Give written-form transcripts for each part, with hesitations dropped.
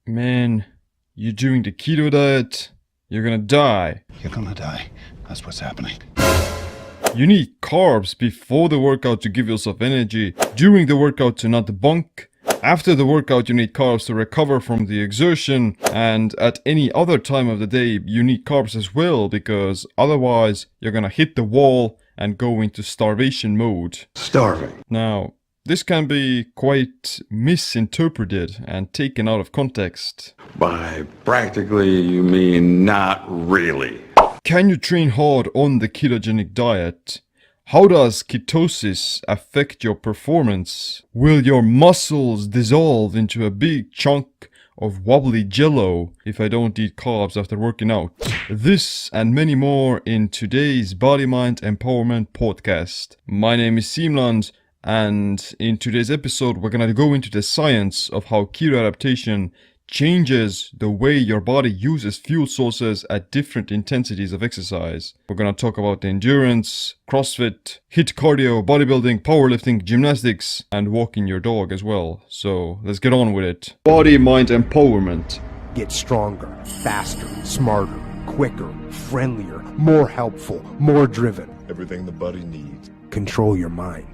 Man, you're doing the keto diet, you're gonna die. You're gonna die. That's what's happening. You need carbs before the workout to give yourself energy, during the workout to not bunk, after the workout you need carbs to recover from the exertion, and at any other time of the day you need carbs as well, because otherwise you're gonna hit the wall and go into starvation mode. Starving. Now, this can be quite misinterpreted and taken out of context. By practically, you mean not really. Can you train hard on the ketogenic diet? How does ketosis affect your performance? Will your muscles dissolve into a big chunk of wobbly jello if I don't eat carbs after working out? This and many more in today's Body Mind Empowerment podcast. My name is Simland, and in today's episode we're gonna go into the science of how keto adaptation changes the way your body uses fuel sources at different intensities of exercise. We're gonna talk about the endurance, CrossFit, HIIT cardio, bodybuilding, powerlifting, gymnastics, and walking your dog as well. So let's get on with it. Body Mind Empowerment. Get stronger, faster, smarter, quicker, friendlier, more helpful, more driven. Everything the body needs. Control your mind.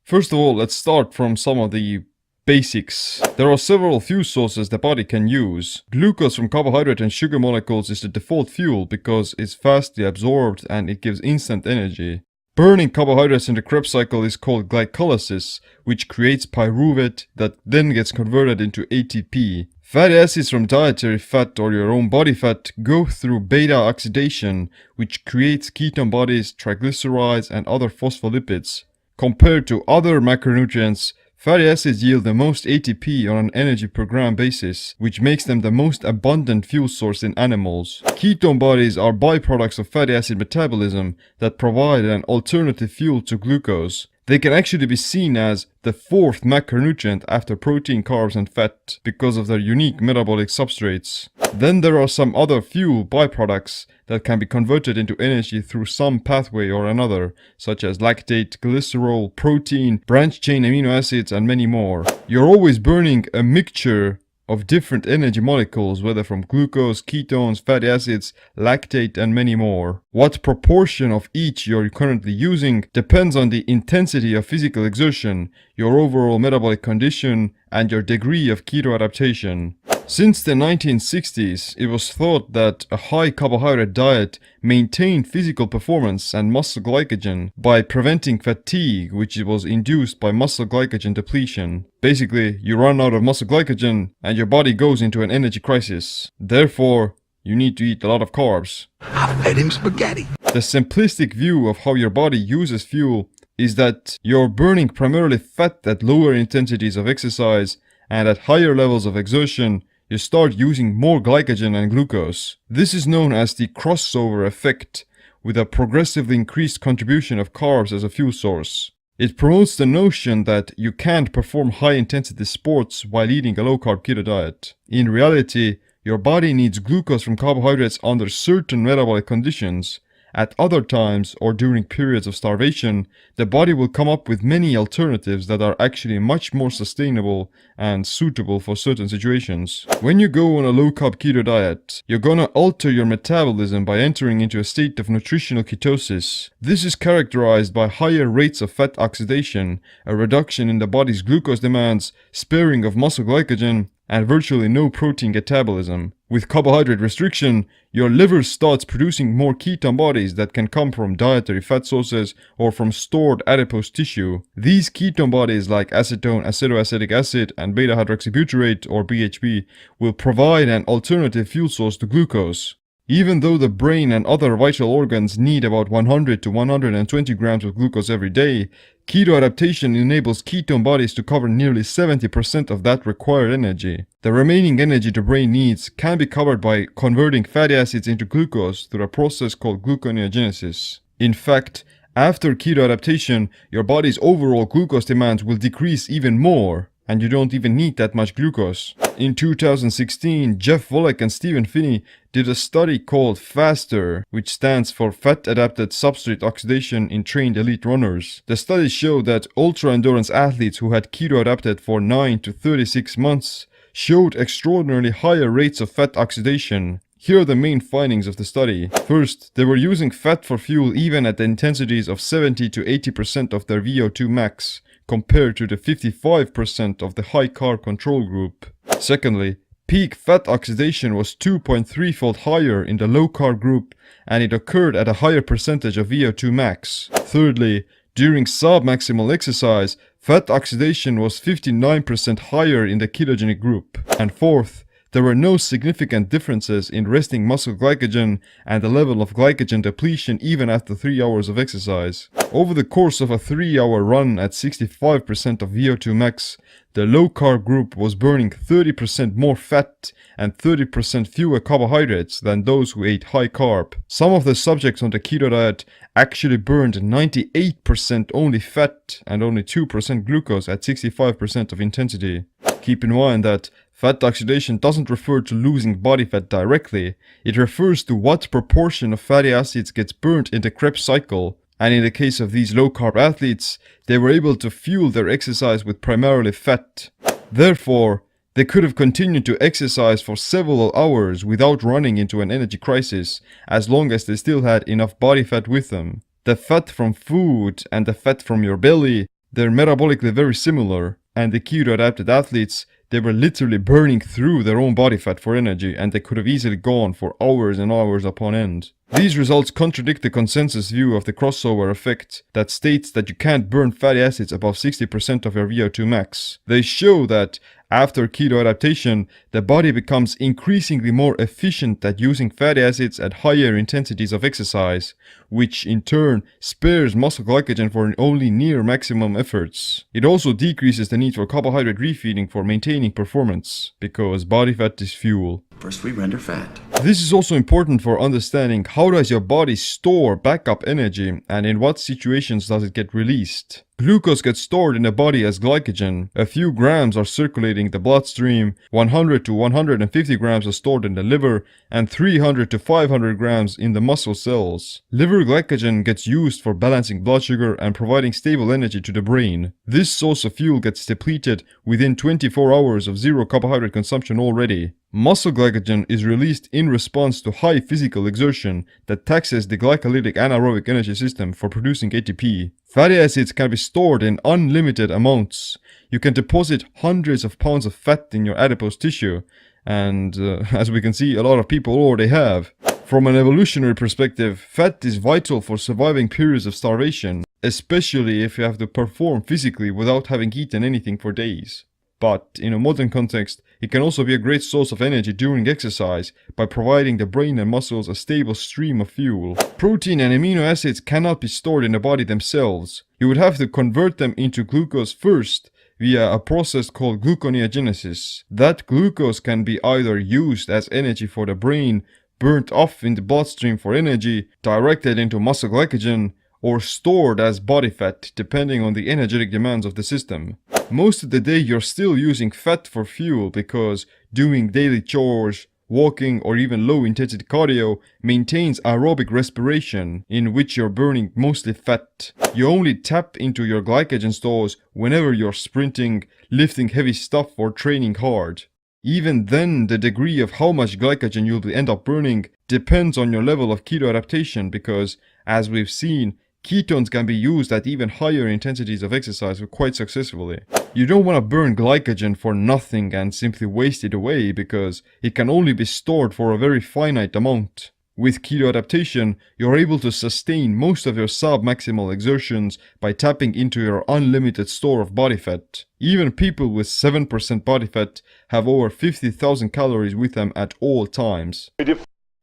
First of all, let's start from some of the basics. There are several fuel sources the body can use. Glucose from carbohydrate and sugar molecules is the default fuel because it's fastly absorbed and it gives instant energy. Burning carbohydrates in the Krebs cycle is called glycolysis, which creates pyruvate that then gets converted into ATP. Fatty acids from dietary fat or your own body fat go through beta oxidation, which creates ketone bodies, triglycerides, and other phospholipids. Compared to other macronutrients, fatty acids yield the most ATP on an energy per gram basis, which makes them the most abundant fuel source in animals. Ketone bodies are byproducts of fatty acid metabolism that provide an alternative fuel to glucose. They can actually be seen as the fourth macronutrient after protein, carbs, and fat because of their unique metabolic substrates. Then there are some other fuel byproducts that can be converted into energy through some pathway or another, such as lactate, glycerol, protein, branched-chain amino acids, and many more. You're always burning a mixture of different energy molecules, whether from glucose, ketones, fatty acids, lactate, and many more. What proportion of each you're currently using depends on the intensity of physical exertion, your overall metabolic condition, and your degree of keto adaptation. Since the 1960s, it was thought that a high carbohydrate diet maintained physical performance and muscle glycogen by preventing fatigue, which was induced by muscle glycogen depletion. Basically, you run out of muscle glycogen and your body goes into an energy crisis. Therefore, you need to eat a lot of carbs. I fed him spaghetti. The simplistic view of how your body uses fuel is that you're burning primarily fat at lower intensities of exercise, and at higher levels of exertion, you start using more glycogen and glucose. This is known as the crossover effect, with a progressively increased contribution of carbs as a fuel source. It promotes the notion that you can't perform high-intensity sports while eating a low-carb keto diet. In reality, your body needs glucose from carbohydrates under certain metabolic conditions. At other times, or during periods of starvation, the body will come up with many alternatives that are actually much more sustainable and suitable for certain situations. When you go on a low-carb keto diet, you're gonna alter your metabolism by entering into a state of nutritional ketosis. This is characterized by higher rates of fat oxidation, a reduction in the body's glucose demands, sparing of muscle glycogen, and virtually no protein catabolism. With carbohydrate restriction, your liver starts producing more ketone bodies that can come from dietary fat sources or from stored adipose tissue. These ketone bodies like acetone, acetoacetic acid, and beta-hydroxybutyrate or BHB will provide an alternative fuel source to glucose. Even though the brain and other vital organs need about 100 to 120 grams of glucose every day, keto adaptation enables ketone bodies to cover nearly 70% of that required energy. The remaining energy the brain needs can be covered by converting fatty acids into glucose through a process called gluconeogenesis. In fact, after keto adaptation, your body's overall glucose demands will decrease even more, and you don't even need that much glucose. In 2016, Jeff Volek and Stephen Finney did a study called FASTER, which stands for Fat Adapted Substrate Oxidation in Trained Elite Runners. The study showed that ultra-endurance athletes who had keto adapted for 9 to 36 months showed extraordinarily higher rates of fat oxidation. Here are the main findings of the study. First, they were using fat for fuel even at the intensities of 70 to 80% of their VO2 max, compared to the 55% of the high-carb control group. Secondly, peak fat oxidation was 2.3-fold higher in the low-carb group, and it occurred at a higher percentage of VO2 max. Thirdly, during submaximal exercise, fat oxidation was 59% higher in the ketogenic group. And fourth, there were no significant differences in resting muscle glycogen and the level of glycogen depletion even after 3 hours of exercise. Over the course of a 3-hour run at 65% of VO2 max, the low-carb group was burning 30% more fat and 30% fewer carbohydrates than those who ate high-carb. Some of the subjects on the keto diet actually burned 98% only fat and only 2% glucose at 65% of intensity. Keep in mind that fat oxidation doesn't refer to losing body fat directly, it refers to what proportion of fatty acids gets burnt in the Krebs cycle, and in the case of these low-carb athletes, they were able to fuel their exercise with primarily fat. Therefore, they could have continued to exercise for several hours without running into an energy crisis, as long as they still had enough body fat with them. The fat from food and the fat from your belly, they're metabolically very similar, and the keto-adapted athletes, they were literally burning through their own body fat for energy, and they could have easily gone for hours and hours upon end. These results contradict the consensus view of the crossover effect that states that you can't burn fatty acids above 60% of your VO2 max. They show that after keto adaptation, the body becomes increasingly more efficient at using fatty acids at higher intensities of exercise, which in turn spares muscle glycogen for only near maximum efforts. It also decreases the need for carbohydrate refeeding for maintaining performance, because body fat is fuel. First we render fat. This is also important for understanding how does your body store backup energy and in what situations does it get released. Glucose gets stored in the body as glycogen. A few grams are circulating the bloodstream, 100 to 150 grams are stored in the liver, and 300 to 500 grams in the muscle cells. Liver glycogen gets used for balancing blood sugar and providing stable energy to the brain. This source of fuel gets depleted within 24 hours of zero carbohydrate consumption already. Muscle glycogen is released in response to high physical exertion that taxes the glycolytic anaerobic energy system for producing ATP. Fatty acids can be stored in unlimited amounts. You can deposit hundreds of pounds of fat in your adipose tissue, and as we can see, a lot of people already have. From an evolutionary perspective, fat is vital for surviving periods of starvation, especially if you have to perform physically without having eaten anything for days. But in a modern context, it can also be a great source of energy during exercise by providing the brain and muscles a stable stream of fuel. Protein and amino acids cannot be stored in the body themselves. You would have to convert them into glucose first via a process called gluconeogenesis. That glucose can be either used as energy for the brain, burnt off in the bloodstream for energy, directed into muscle glycogen, or stored as body fat depending on the energetic demands of the system. Most of the day you're still using fat for fuel because doing daily chores, walking or even low intensity cardio maintains aerobic respiration in which you're burning mostly fat. You only tap into your glycogen stores whenever you're sprinting, lifting heavy stuff or training hard. Even then, the degree of how much glycogen you'll end up burning depends on your level of keto adaptation because, as we've seen, ketones can be used at even higher intensities of exercise quite successfully. You don't want to burn glycogen for nothing and simply waste it away because it can only be stored for a very finite amount. With keto adaptation, you're able to sustain most of your sub-maximal exertions by tapping into your unlimited store of body fat. Even people with 7% body fat have over 50,000 calories with them at all times.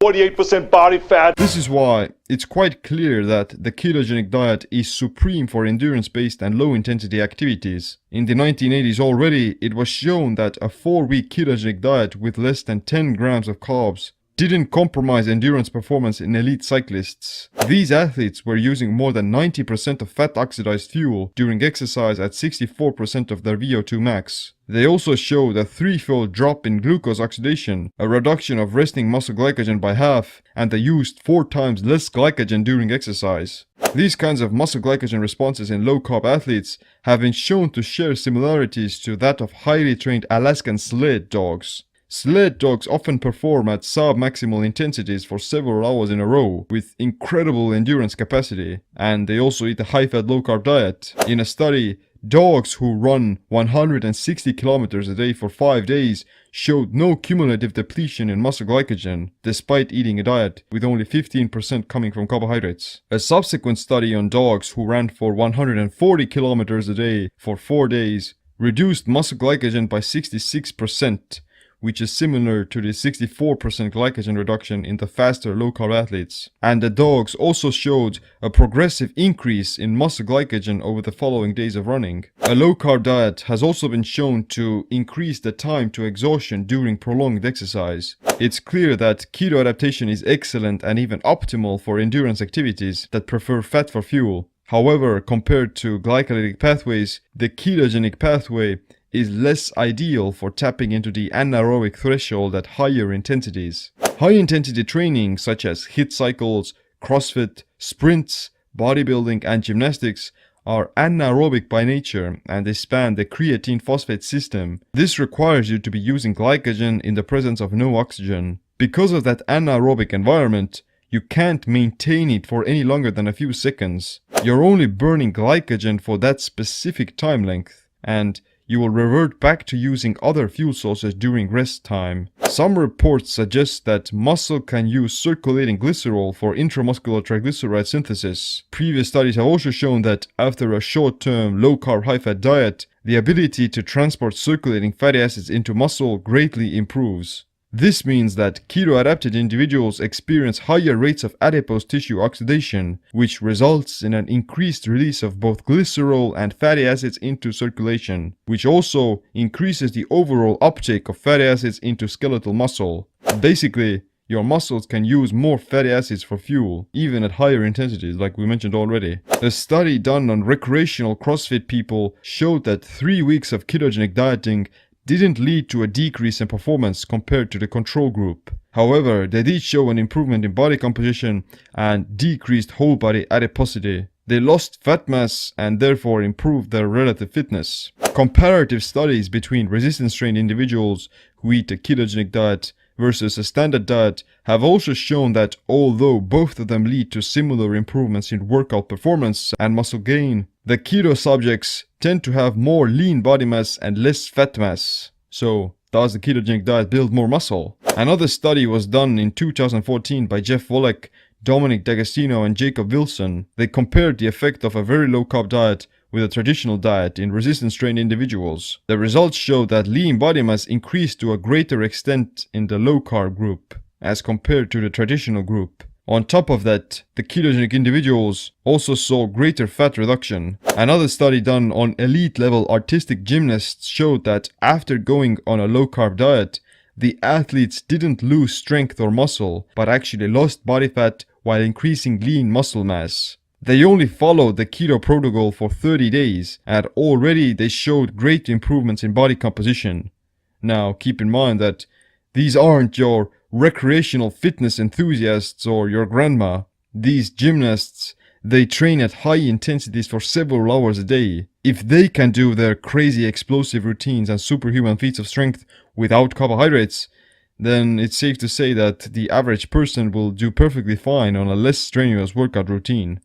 48% body fat. This is why it's quite clear that the ketogenic diet is supreme for endurance-based and low-intensity activities. In the 1980s already, it was shown that a 4-week ketogenic diet with less than 10 grams of carbs didn't compromise endurance performance in elite cyclists. These athletes were using more than 90% of fat oxidized fuel during exercise at 64% of their VO2 max. They also showed a threefold drop in glucose oxidation, a reduction of resting muscle glycogen by half, and they used 4 times less glycogen during exercise. These kinds of muscle glycogen responses in low-carb athletes have been shown to share similarities to that of highly trained Alaskan sled dogs. Sled dogs often perform at sub-maximal intensities for several hours in a row with incredible endurance capacity, and they also eat a high-fat low-carb diet. In a study, dogs who run 160 kilometers a day for 5 days showed no cumulative depletion in muscle glycogen, despite eating a diet with only 15% coming from carbohydrates. A subsequent study on dogs who ran for 140 kilometers a day for 4 days reduced muscle glycogen by 66%, which is similar to the 64% glycogen reduction in the faster low-carb athletes. And the dogs also showed a progressive increase in muscle glycogen over the following days of running. A low-carb diet has also been shown to increase the time to exhaustion during prolonged exercise. It's clear that keto adaptation is excellent and even optimal for endurance activities that prefer fat for fuel. However, compared to glycolytic pathways, the ketogenic pathway is less ideal for tapping into the anaerobic threshold at higher intensities. High-intensity training such as HIIT cycles, CrossFit, sprints, bodybuilding and gymnastics are anaerobic by nature and they span the creatine phosphate system. This requires you to be using glycogen in the presence of no oxygen. Because of that anaerobic environment, you can't maintain it for any longer than a few seconds. You're only burning glycogen for that specific time length, and you will revert back to using other fuel sources during rest time. Some reports suggest that muscle can use circulating glycerol for intramuscular triglyceride synthesis. Previous studies have also shown that after a short-term low-carb high-fat diet, the ability to transport circulating fatty acids into muscle greatly improves. This means that keto-adapted individuals experience higher rates of adipose tissue oxidation, which results in an increased release of both glycerol and fatty acids into circulation, which also increases the overall uptake of fatty acids into skeletal muscle. Basically, your muscles can use more fatty acids for fuel, even at higher intensities like we mentioned already. A study done on recreational CrossFit people showed that 3 weeks of ketogenic dieting didn't lead to a decrease in performance compared to the control group. However, they did show an improvement in body composition and decreased whole body adiposity. They lost fat mass and therefore improved their relative fitness. Comparative studies between resistance-trained individuals who eat a ketogenic diet versus a standard diet have also shown that although both of them lead to similar improvements in workout performance and muscle gain, the keto subjects tend to have more lean body mass and less fat mass. So, does the ketogenic diet build more muscle? Another study was done in 2014 by Jeff Volek, Dominic D'Agostino and Jacob Wilson. They compared the effect of a very low-carb diet with a traditional diet in resistance-trained individuals. The results showed that lean body mass increased to a greater extent in the low-carb group as compared to the traditional group. On top of that, the ketogenic individuals also saw greater fat reduction. Another study done on elite-level artistic gymnasts showed that after going on a low-carb diet, the athletes didn't lose strength or muscle, but actually lost body fat while increasing lean muscle mass. They only followed the keto protocol for 30 days, and already they showed great improvements in body composition. Now, keep in mind that these aren't your recreational fitness enthusiasts or your grandma. These gymnasts, they train at high intensities for several hours a day. If they can do their crazy explosive routines and superhuman feats of strength without carbohydrates, then it's safe to say that the average person will do perfectly fine on a less strenuous workout routine.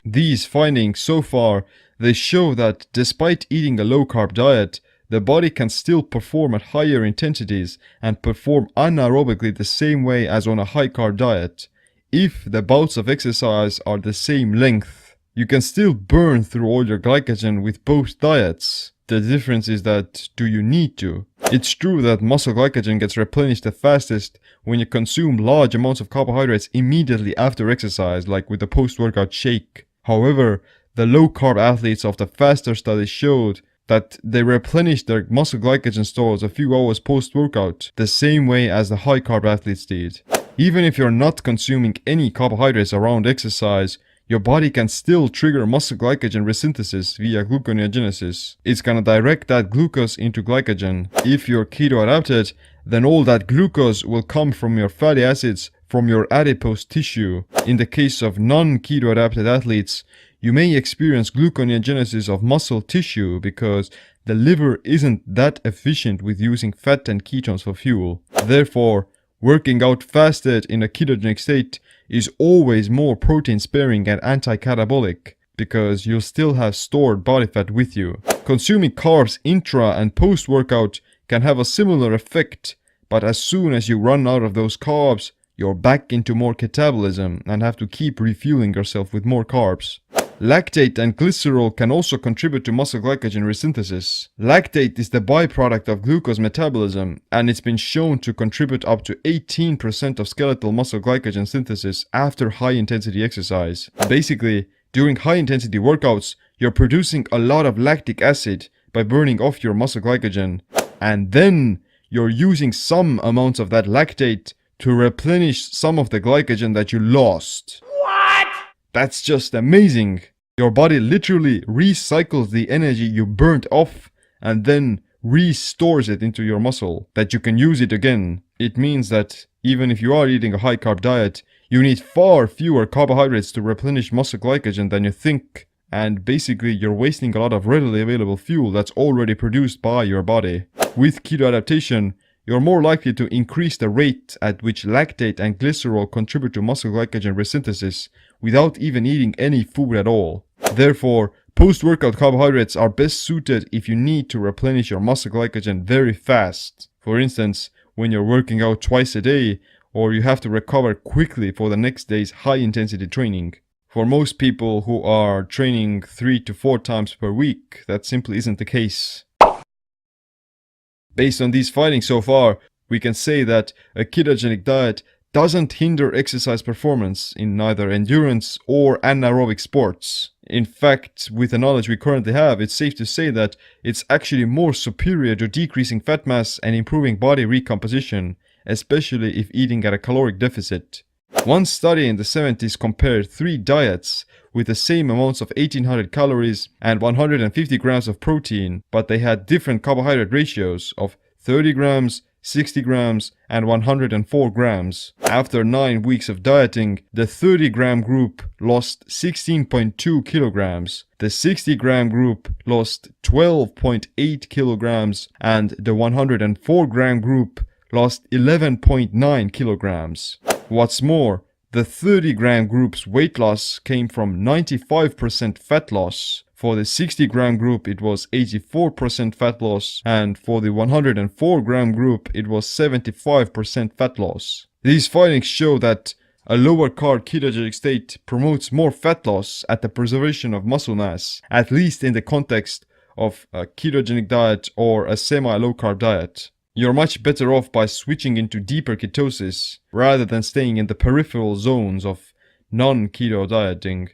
These findings so far, they show that despite eating a low-carb diet, the body can still perform at higher intensities and perform anaerobically the same way as on a high-carb diet. If the bouts of exercise are the same length, you can still burn through all your glycogen with both diets. The difference is that, do you need to? It's true that muscle glycogen gets replenished the fastest when you consume large amounts of carbohydrates immediately after exercise, like with the post-workout shake. However, the low-carb athletes of the faster studies showed that they replenished their muscle glycogen stores a few hours post-workout, the same way as the high-carb athletes did. Even if you're not consuming any carbohydrates around exercise, your body can still trigger muscle glycogen resynthesis via gluconeogenesis. It's gonna direct that glucose into glycogen. If you're keto adapted, then all that glucose will come from your fatty acids from your adipose tissue. In the case of non-keto adapted athletes, you may experience gluconeogenesis of muscle tissue because the liver isn't that efficient with using fat and ketones for fuel. Therefore, working out fasted in a ketogenic state is always more protein sparing and anti-catabolic because you'll still have stored body fat with you. Consuming carbs intra and post workout can have a similar effect, but as soon as you run out of those carbs, you're back into more catabolism and have to keep refueling yourself with more carbs. Lactate and glycerol can also contribute to muscle glycogen resynthesis. Lactate is the byproduct of glucose metabolism, and it's been shown to contribute up to 18% of skeletal muscle glycogen synthesis after high-intensity exercise. Basically, during high-intensity workouts, you're producing a lot of lactic acid by burning off your muscle glycogen, and then you're using some amounts of that lactate to replenish some of the glycogen that you lost. What? That's just amazing. Your body literally recycles the energy you burnt off and then restores it into your muscle, that you can use it again. It means that even if you are eating a high carb diet, you need far fewer carbohydrates to replenish muscle glycogen than you think. And basically you're wasting a lot of readily available fuel that's already produced by your body. With keto adaptation, you're more likely to increase the rate at which lactate and glycerol contribute to muscle glycogen resynthesis without even eating any food at all. Therefore, post-workout carbohydrates are best suited if you need to replenish your muscle glycogen very fast. For instance, when you're working out twice a day, or you have to recover quickly for the next day's high-intensity training. For most people who are training 3 to 4 times per week, that simply isn't the case. Based on these findings so far, we can say that a ketogenic diet doesn't hinder exercise performance in neither endurance or anaerobic sports. In fact, with the knowledge we currently have, it's safe to say that it's actually more superior to decreasing fat mass and improving body recomposition, especially if eating at a caloric deficit. One study in the 70s compared 3 diets with the same amounts of 1800 calories and 150 grams of protein, but they had different carbohydrate ratios of 30 grams, 60 grams, and 104 grams. After 9 weeks of dieting, the 30 gram group lost 16.2 kilograms, the 60 gram group lost 12.8 kilograms, and the 104 gram group lost 11.9 kilograms. What's more, the 30 gram group's weight loss came from 95% fat loss. For the 60 gram group it was 84% fat loss, and for the 104 gram group it was 75% fat loss. These findings show that a lower carb ketogenic state promotes more fat loss at the preservation of muscle mass, at least in the context of a ketogenic diet or a semi-low carb diet. You're much better off by switching into deeper ketosis rather than staying in the peripheral zones of non-keto dieting.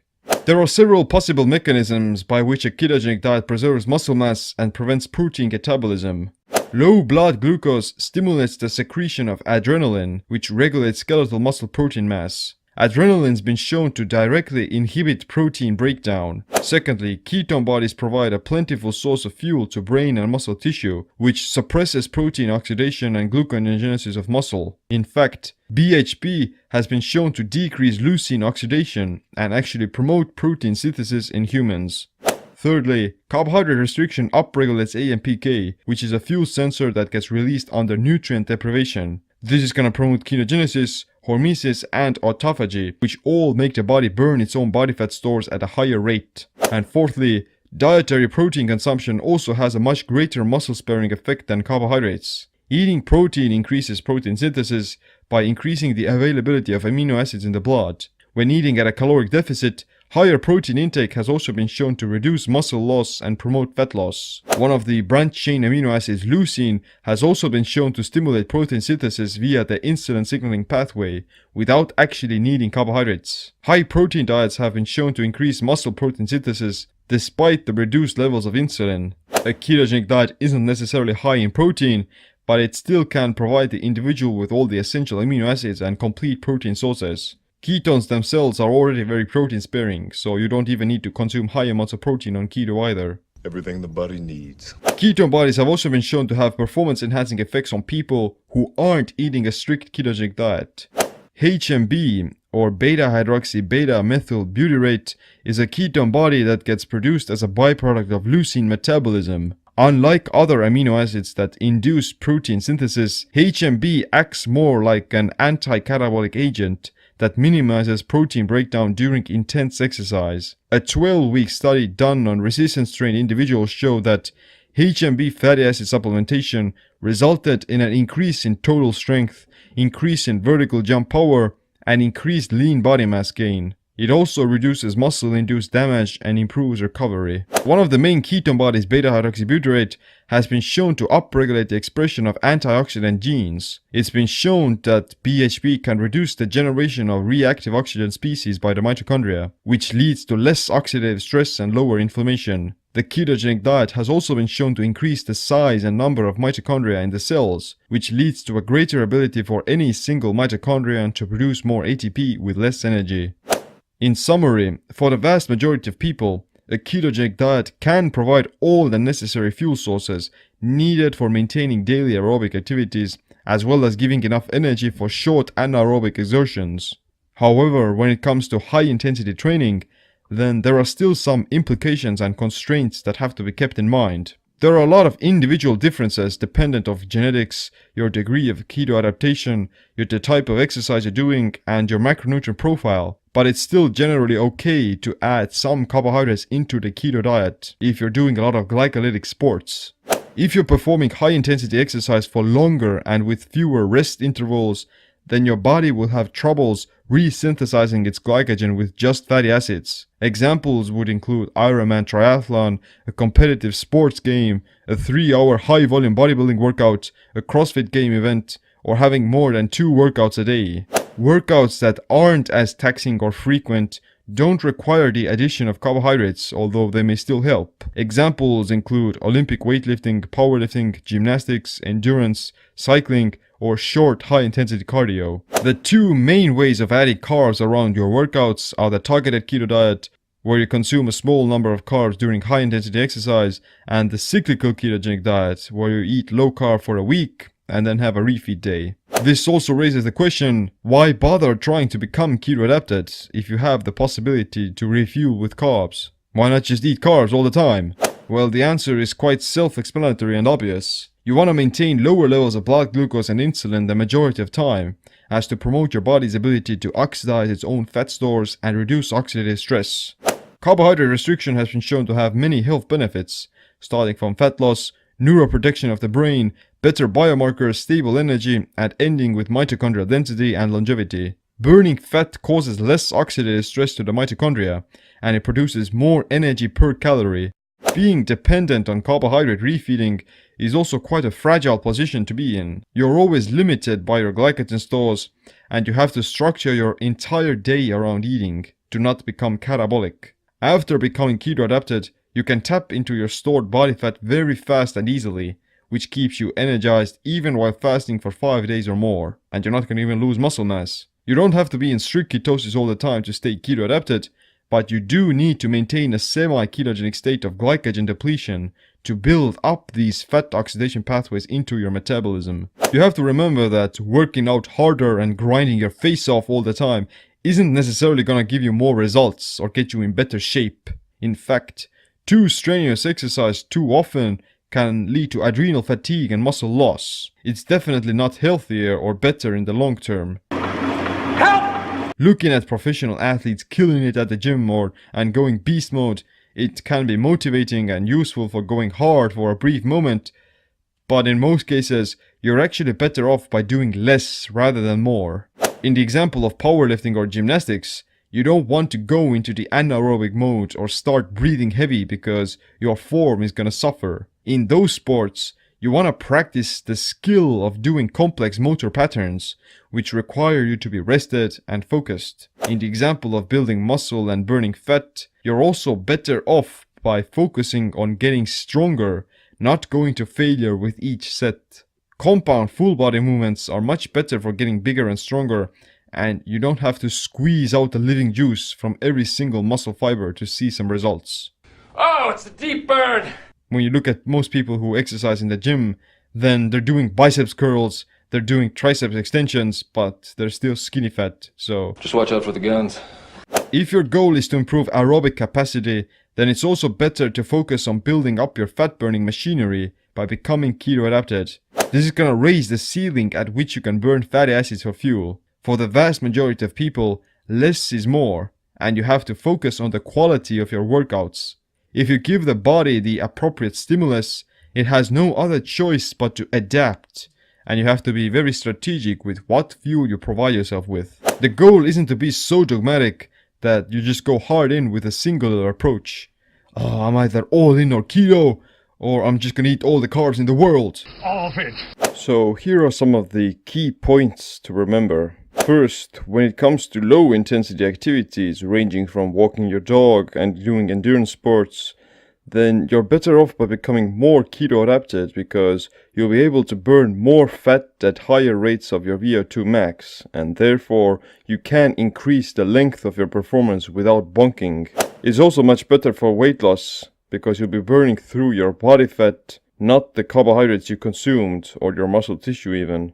There are several possible mechanisms by which a ketogenic diet preserves muscle mass and prevents protein catabolism. Low blood glucose stimulates the secretion of adrenaline, which regulates skeletal muscle protein mass. Adrenaline's been shown to directly inhibit protein breakdown. Secondly, ketone bodies provide a plentiful source of fuel to brain and muscle tissue, which suppresses protein oxidation and gluconeogenesis of muscle. In fact, BHB has been shown to decrease leucine oxidation and actually promote protein synthesis in humans. Thirdly, carbohydrate restriction upregulates AMPK, which is a fuel sensor that gets released under nutrient deprivation. This is going to promote ketogenesis, hormesis, and autophagy, which all make the body burn its own body fat stores at a higher rate. And fourthly, dietary protein consumption also has a much greater muscle sparing effect than carbohydrates. Eating protein increases protein synthesis by increasing the availability of amino acids in the blood. When eating at a caloric deficit, higher protein intake has also been shown to reduce muscle loss and promote fat loss. One of the branched-chain amino acids, leucine, has also been shown to stimulate protein synthesis via the insulin signaling pathway without actually needing carbohydrates. High protein diets have been shown to increase muscle protein synthesis despite the reduced levels of insulin. A ketogenic diet isn't necessarily high in protein, but it still can provide the individual with all the essential amino acids and complete protein sources. Ketones themselves are already very protein sparing, so you don't even need to consume high amounts of protein on keto either. Everything the body needs. Ketone bodies have also been shown to have performance enhancing effects on people who aren't eating a strict ketogenic diet. HMB, or beta-hydroxy-beta-methyl butyrate, is a ketone body that gets produced as a byproduct of leucine metabolism. Unlike other amino acids that induce protein synthesis, HMB acts more like an anti-catabolic agent that minimizes protein breakdown during intense exercise. A 12-week study done on resistance-trained individuals showed that HMB fatty acid supplementation resulted in an increase in total strength, increase in vertical jump power, and increased lean body mass gain. It also reduces muscle-induced damage and improves recovery. One of the main ketone bodies, beta-hydroxybutyrate, has been shown to upregulate the expression of antioxidant genes. It's been shown that BHB can reduce the generation of reactive oxygen species by the mitochondria, which leads to less oxidative stress and lower inflammation. The ketogenic diet has also been shown to increase the size and number of mitochondria in the cells, which leads to a greater ability for any single mitochondrion to produce more ATP with less energy. In summary, for the vast majority of people, a ketogenic diet can provide all the necessary fuel sources needed for maintaining daily aerobic activities, as well as giving enough energy for short anaerobic exertions. However, when it comes to high-intensity training, then there are still some implications and constraints that have to be kept in mind. There are a lot of individual differences dependent of genetics, your degree of keto adaptation, the type of exercise you're doing, and your macronutrient profile. But it's still generally okay to add some carbohydrates into the keto diet if you're doing a lot of glycolytic sports. If you're performing high intensity exercise for longer and with fewer rest intervals, then your body will have troubles resynthesizing its glycogen with just fatty acids. Examples would include Ironman triathlon, a competitive sports game, a 3-hour high-volume bodybuilding workout, a CrossFit game event, or having more than 2 workouts a day. Workouts that aren't as taxing or frequent don't require the addition of carbohydrates, although they may still help. Examples include Olympic weightlifting, powerlifting, gymnastics, endurance, cycling, or short high-intensity cardio. The 2 main ways of adding carbs around your workouts are the targeted keto diet, where you consume a small number of carbs during high-intensity exercise, and the cyclical ketogenic diet, where you eat low carb for a week and then have a refeed day. This also raises the question, why bother trying to become keto adapted if you have the possibility to refuel with carbs? Why not just eat carbs all the time? Well, the answer is quite self-explanatory and obvious. You want to maintain lower levels of blood glucose and insulin the majority of time, as to promote your body's ability to oxidize its own fat stores and reduce oxidative stress. Carbohydrate restriction has been shown to have many health benefits, starting from fat loss, neuroprotection of the brain, better biomarkers, stable energy, and ending with mitochondrial density and longevity. Burning fat causes less oxidative stress to the mitochondria, and it produces more energy per calorie. Being dependent on carbohydrate refeeding is also quite a fragile position to be in. You're always limited by your glycogen stores, and you have to structure your entire day around eating to not become catabolic. After becoming keto adapted, you can tap into your stored body fat very fast and easily, which keeps you energized even while fasting for 5 days or more, and you're not going to even lose muscle mass. You don't have to be in strict ketosis all the time to stay keto adapted, but you do need to maintain a semi-ketogenic state of glycogen depletion to build up these fat oxidation pathways into your metabolism. You have to remember that working out harder and grinding your face off all the time isn't necessarily gonna give you more results or get you in better shape. In fact, too strenuous exercise too often can lead to adrenal fatigue and muscle loss. It's definitely not healthier or better in the long term. Looking at professional athletes killing it at the gym and going beast mode, it can be motivating and useful for going hard for a brief moment, but in most cases, you're actually better off by doing less rather than more. In the example of powerlifting or gymnastics, you don't want to go into the anaerobic mode or start breathing heavy because your form is gonna suffer. In those sports, you want to practice the skill of doing complex motor patterns, which require you to be rested and focused. In the example of building muscle and burning fat, you're also better off by focusing on getting stronger, not going to failure with each set. Compound full body movements are much better for getting bigger and stronger, and you don't have to squeeze out the living juice from every single muscle fiber to see some results. Oh, it's a deep burn! When you look at most people who exercise in the gym, then they're doing biceps curls, they're doing triceps extensions, but they're still skinny fat, so... Just watch out for the guns. If your goal is to improve aerobic capacity, then it's also better to focus on building up your fat-burning machinery by becoming keto adapted. This is gonna raise the ceiling at which you can burn fatty acids for fuel. For the vast majority of people, less is more, and you have to focus on the quality of your workouts. If you give the body the appropriate stimulus, it has no other choice but to adapt, and you have to be very strategic with what fuel you provide yourself with. The goal isn't to be so dogmatic that you just go hard in with a singular approach. Oh, I'm either all in or keto, or I'm just gonna eat all the carbs in the world. All of it. So here are some of the key points to remember. First, when it comes to low intensity activities ranging from walking your dog and doing endurance sports, then you're better off by becoming more keto adapted because you'll be able to burn more fat at higher rates of your VO2 max, and therefore you can increase the length of your performance without bunking. It's also much better for weight loss because you'll be burning through your body fat, not the carbohydrates you consumed or your muscle tissue even.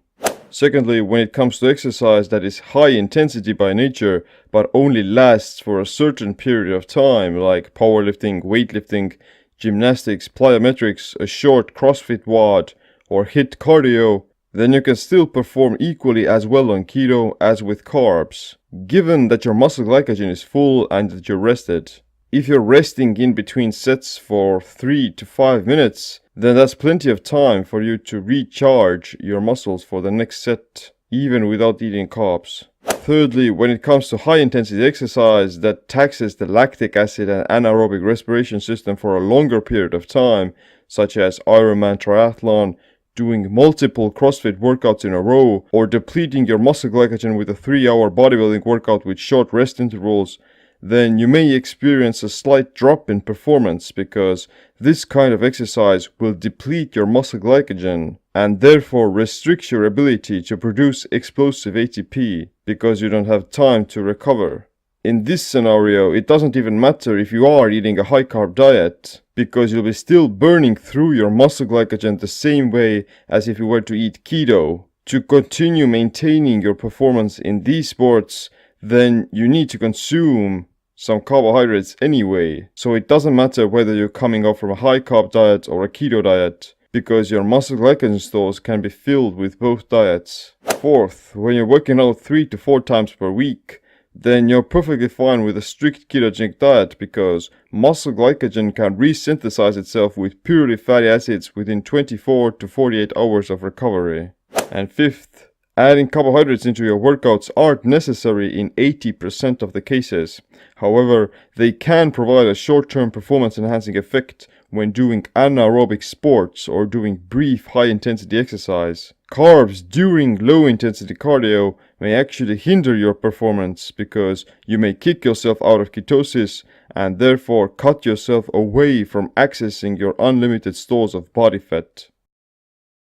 Secondly, when it comes to exercise that is high intensity by nature, but only lasts for a certain period of time, like powerlifting, weightlifting, gymnastics, plyometrics, a short CrossFit WOD, or HIIT cardio, then you can still perform equally as well on keto as with carbs, given that your muscle glycogen is full and that you're rested. If you're resting in between sets for 3 to 5 minutes, then that's plenty of time for you to recharge your muscles for the next set, even without eating carbs. Thirdly, when it comes to high intensity exercise that taxes the lactic acid and anaerobic respiration system for a longer period of time, such as Ironman triathlon, doing multiple CrossFit workouts in a row, or depleting your muscle glycogen with a 3-hour bodybuilding workout with short rest intervals, then you may experience a slight drop in performance because this kind of exercise will deplete your muscle glycogen and therefore restricts your ability to produce explosive ATP because you don't have time to recover. In this scenario, it doesn't even matter if you are eating a high carb diet because you'll be still burning through your muscle glycogen the same way as if you were to eat keto. To continue maintaining your performance in these sports, then you need to consume some carbohydrates anyway, so it doesn't matter whether you're coming off from a high carb diet or a keto diet, because your muscle glycogen stores can be filled with both diets. Fourth, when you're working out 3 to 4 times per week, then you're perfectly fine with a strict ketogenic diet because muscle glycogen can resynthesize itself with purely fatty acids within 24 to 48 hours of recovery. And fifth, adding carbohydrates into your workouts aren't necessary in 80% of the cases. However, they can provide a short-term performance-enhancing effect when doing anaerobic sports or doing brief high-intensity exercise. Carbs during low-intensity cardio may actually hinder your performance because you may kick yourself out of ketosis and therefore cut yourself away from accessing your unlimited stores of body fat.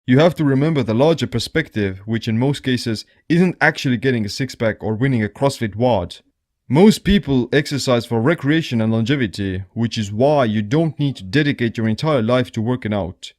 You have to remember the larger perspective, which in most cases isn't actually getting a six-pack or winning a CrossFit WOD. Most people exercise for recreation and longevity, which is why you don't need to dedicate your entire life to working out.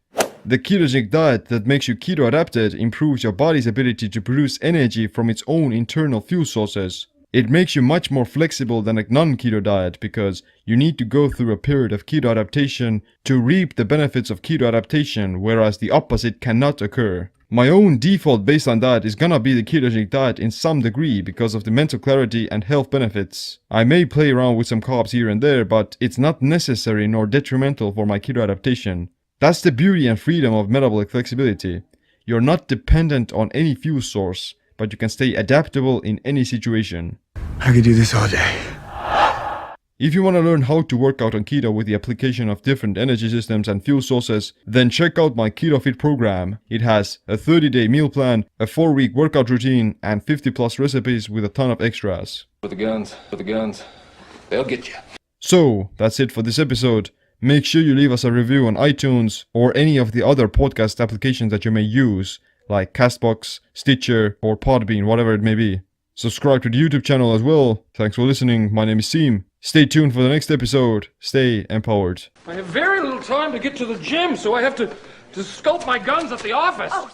The ketogenic diet that makes you keto adapted improves your body's ability to produce energy from its own internal fuel sources. It makes you much more flexible than a non-keto diet because you need to go through a period of keto adaptation to reap the benefits of keto adaptation, whereas the opposite cannot occur. My own default baseline diet is gonna be the ketogenic diet in some degree because of the mental clarity and health benefits. I may play around with some carbs here and there, but it's not necessary nor detrimental for my keto adaptation. That's the beauty and freedom of metabolic flexibility. You're not dependent on any fuel source, but you can stay adaptable in any situation. I could do this all day. If you want to learn how to work out on keto with the application of different energy systems and fuel sources, then check out my Keto Fit program. It has a 30-day meal plan, a 4-week workout routine, and 50+ recipes with a ton of extras. For the guns, they'll get you. So, that's it for this episode. Make sure you leave us a review on iTunes or any of the other podcast applications that you may use, like Castbox, Stitcher, or Podbean, whatever it may be. Subscribe to the YouTube channel as well. Thanks for listening. My name is Seem. Stay tuned for the next episode. Stay empowered. I have very little time to get to the gym, so I have to scope my guns at the office.